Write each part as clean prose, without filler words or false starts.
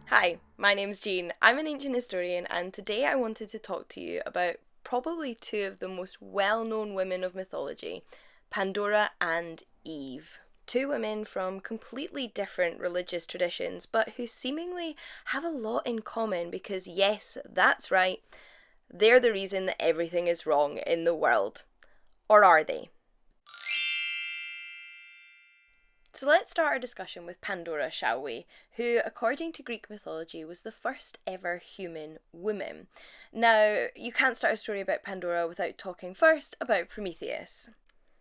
Hi, my name's Jean. I'm an ancient historian, and today I wanted to talk to you about probably two of the most well known women of mythology, Pandora and Eve. Two women from completely different religious traditions, but who seemingly have a lot in common because, yes, that's right, they're the reason that everything is wrong in the world. Or are they? So let's start our discussion with Pandora, shall we? Who, according to Greek mythology, was the first ever human woman. Now, you can't start a story about Pandora without talking first about Prometheus.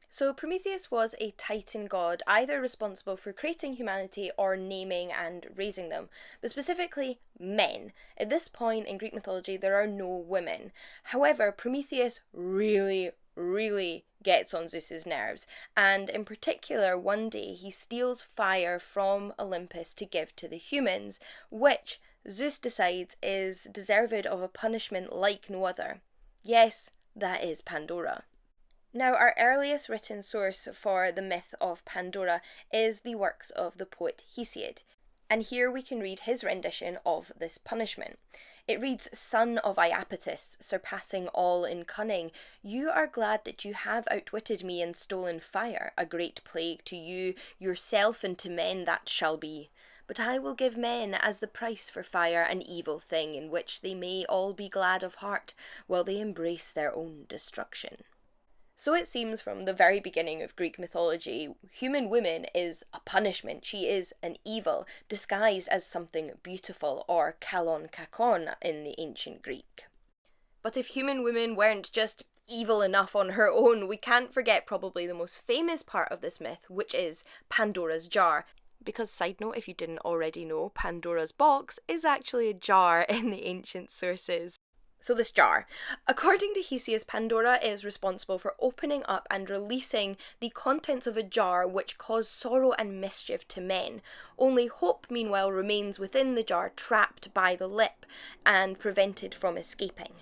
So, Prometheus was a Titan god, either responsible for creating humanity or naming and raising them, but specifically men. At this point in Greek mythology, there are no women. However, Prometheus really gets on Zeus's nerves, and in particular, one day he steals fire from Olympus to give to the humans, which Zeus decides is deserved of a punishment like no other. Yes, that is Pandora. Now, our earliest written source for the myth of Pandora is the works of the poet Hesiod, and here we can read his rendition of this punishment. It reads, "Son of Iapetus, surpassing all in cunning, you are glad that you have outwitted me and stolen fire, a great plague to you, yourself and to men that shall be. But I will give men as the price for fire an evil thing in which they may all be glad of heart, while they embrace their own destruction." So it seems from the very beginning of Greek mythology, human woman is a punishment. She is an evil, disguised as something beautiful, or kalon kakon in the ancient Greek. But if human women weren't just evil enough on her own, we can't forget probably the most famous part of this myth, which is Pandora's jar. Because, side note, if you didn't already know, Pandora's box is actually a jar in the ancient sources. So this jar. According to Hesiod, Pandora is responsible for opening up and releasing the contents of a jar which cause sorrow and mischief to men. Only hope, meanwhile, remains within the jar, trapped by the lip and prevented from escaping.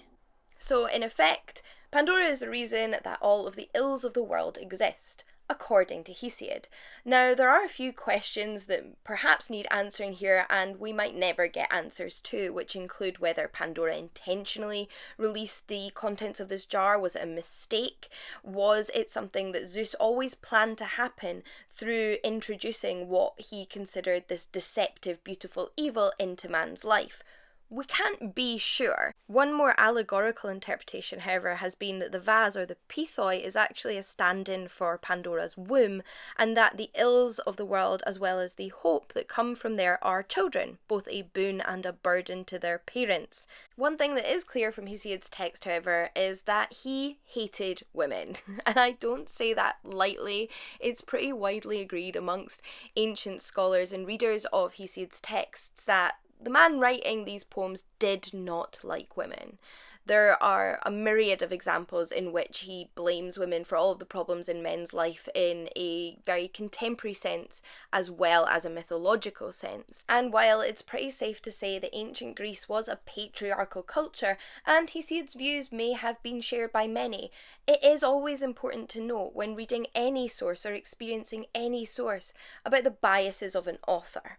So, in effect, Pandora is the reason that all of the ills of the world exist, according to Hesiod. Now, there are a few questions that perhaps need answering here, and we might never get answers to, which include whether Pandora intentionally released the contents of this jar. Was it a mistake? Was it something that Zeus always planned to happen through introducing what he considered this deceptive, beautiful evil into man's life? We can't be sure. One more allegorical interpretation, however, has been that the vase or the pithoi is actually a stand-in for Pandora's womb, and that the ills of the world as well as the hope that come from there are children, both a boon and a burden to their parents. One thing that is clear from Hesiod's text, however, is that he hated women, and I don't say that lightly. It's pretty widely agreed amongst ancient scholars and readers of Hesiod's texts that the man writing these poems did not like women. There are a myriad of examples in which he blames women for all of the problems in men's life in a very contemporary sense as well as a mythological sense. And while it's pretty safe to say that ancient Greece was a patriarchal culture and Hesiod's views may have been shared by many, it is always important to note when reading any source or experiencing any source about the biases of an author.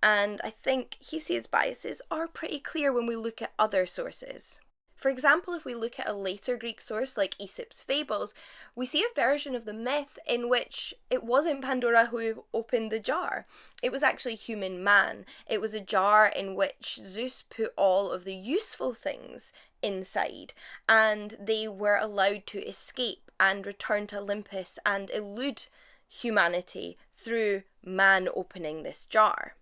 And I think Hesiod's biases are pretty clear when we look at other sources. For example, if we look at a later Greek source like Aesop's Fables, we see a version of the myth in which it wasn't Pandora who opened the jar. It was actually human man. It was a jar in which Zeus put all of the useful things inside, and they were allowed to escape and return to Olympus and elude humanity through man opening this jar.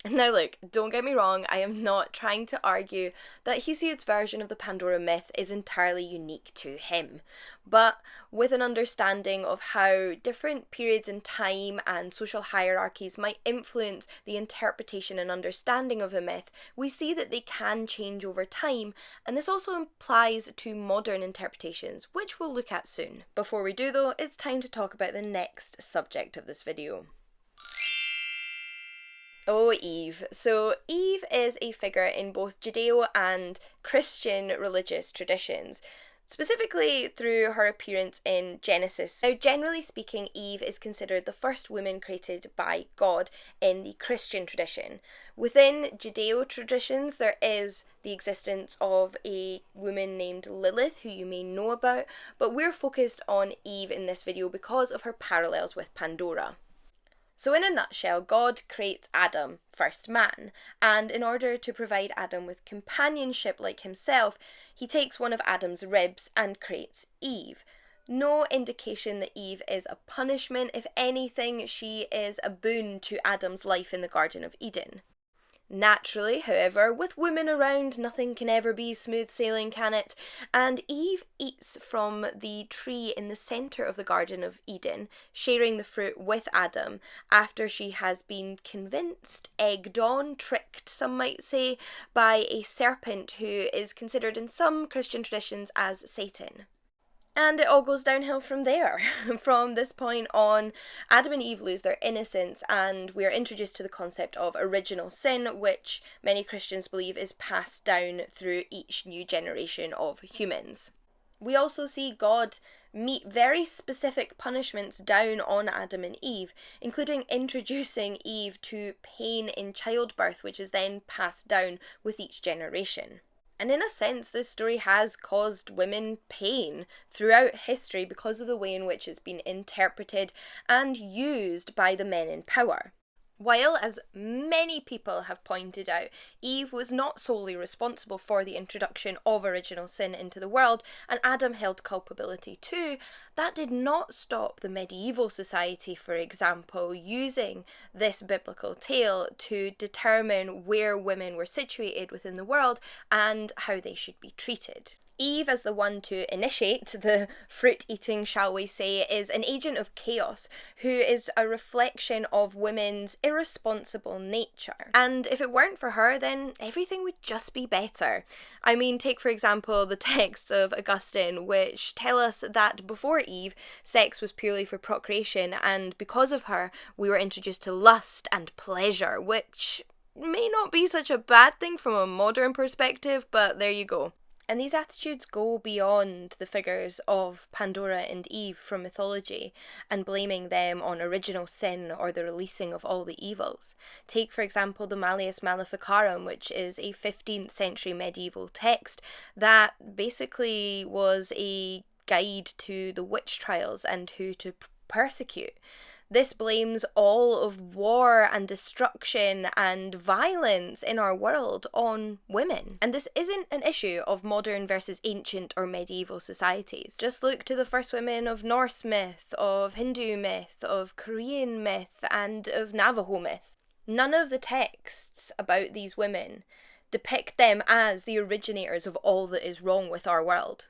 Now look, don't get me wrong, I am not trying to argue that Hesiod's version of the Pandora myth is entirely unique to him, but with an understanding of how different periods in time and social hierarchies might influence the interpretation and understanding of a myth, we see that they can change over time, and this also applies to modern interpretations, which we'll look at soon. Before we do though, it's time to talk about the next subject of this video. Oh, Eve. So, Eve is a figure in both Judeo and Christian religious traditions. specifically through her appearance in Genesis. Now, generally speaking, Eve is considered the first woman created by God in the Christian tradition. Within Judeo traditions, there is the existence of a woman named Lilith, who you may know about, but we're focused on Eve in this video because of her parallels with Pandora. So in a nutshell, God creates Adam, first man, and in order to provide Adam with companionship like himself, he takes one of Adam's ribs and creates Eve. No indication that Eve is a punishment. If anything, she is a boon to Adam's life in the Garden of Eden. Naturally, however, with women around, nothing can ever be smooth sailing, can it? And Eve eats from the tree in the centre of the Garden of Eden, sharing the fruit with Adam, after she has been convinced, egged on, tricked, some might say, by a serpent who is considered in some Christian traditions as Satan. And it all goes downhill from there. From this point on, Adam and Eve lose their innocence, and we are introduced to the concept of original sin, which many Christians believe is passed down through each new generation of humans. We also see God meet very specific punishments down on Adam and Eve, including introducing Eve to pain in childbirth, which is then passed down with each generation. And in a sense, this story has caused women pain throughout history because of the way in which it's been interpreted and used by the men in power. While, as many people have pointed out, Eve was not solely responsible for the introduction of original sin into the world, and Adam held culpability too, that did not stop the medieval society, for example, using this biblical tale to determine where women were situated within the world and how they should be treated. Eve, as the one to initiate the fruit eating, shall we say, is an agent of chaos who is a reflection of women's irresponsible nature. And if it weren't for her, then everything would just be better. I mean, take for example the texts of Augustine, which tell us that before Eve, sex was purely for procreation, and because of her, we were introduced to lust and pleasure, which may not be such a bad thing from a modern perspective, but there you go. And these attitudes go beyond the figures of Pandora and Eve from mythology and blaming them on original sin or the releasing of all the evils. Take, for example, the Malleus Maleficarum, which is a 15th century medieval text that basically was a guide to the witch trials and who to persecute. This blames all of war and destruction and violence in our world on women. And this isn't an issue of modern versus ancient or medieval societies. Just look to the first women of Norse myth, of Hindu myth, of Korean myth, and of Navajo myth. None of the texts about these women depict them as the originators of all that is wrong with our world.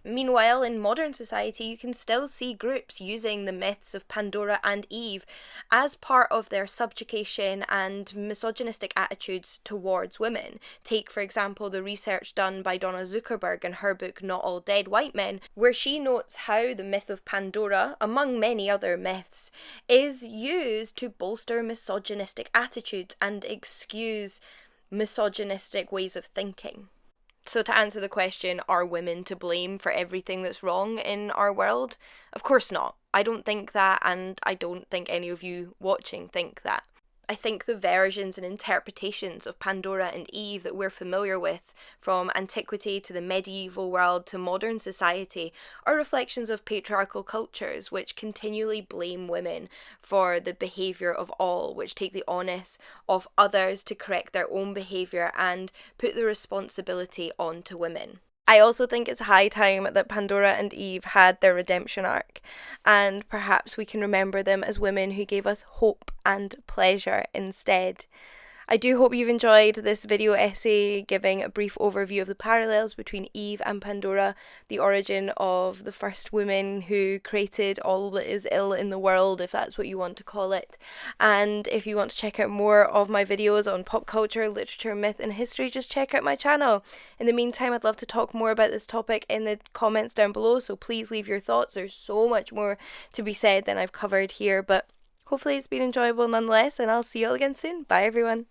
Meanwhile, in modern society, you can still see groups using the myths of Pandora and Eve as part of their subjugation and misogynistic attitudes towards women. Take, for example, the research done by Donna Zuckerberg in her book Not All Dead White Men, where she notes how the myth of Pandora, among many other myths, is used to bolster misogynistic attitudes and excuse misogynistic ways of thinking. So to answer the question, are women to blame for everything that's wrong in our world? Of course not. I don't think that, and I don't think any of you watching think that. I think the versions and interpretations of Pandora and Eve that we're familiar with, from antiquity to the medieval world to modern society, are reflections of patriarchal cultures which continually blame women for the behaviour of all, which take the onus of others to correct their own behaviour and put the responsibility onto women. I also think it's high time that Pandora and Eve had their redemption arc, and perhaps we can remember them as women who gave us hope and pleasure instead. I do hope you've enjoyed this video essay giving a brief overview of the parallels between Eve and Pandora, the origin of the first woman who created all that is ill in the world, if that's what you want to call it. And if you want to check out more of my videos on pop culture, literature, myth and history, just check out my channel. In the meantime, I'd love to talk more about this topic in the comments down below, so please leave your thoughts. There's so much more to be said than I've covered here, but hopefully it's been enjoyable nonetheless, and I'll see you all again soon. Bye everyone.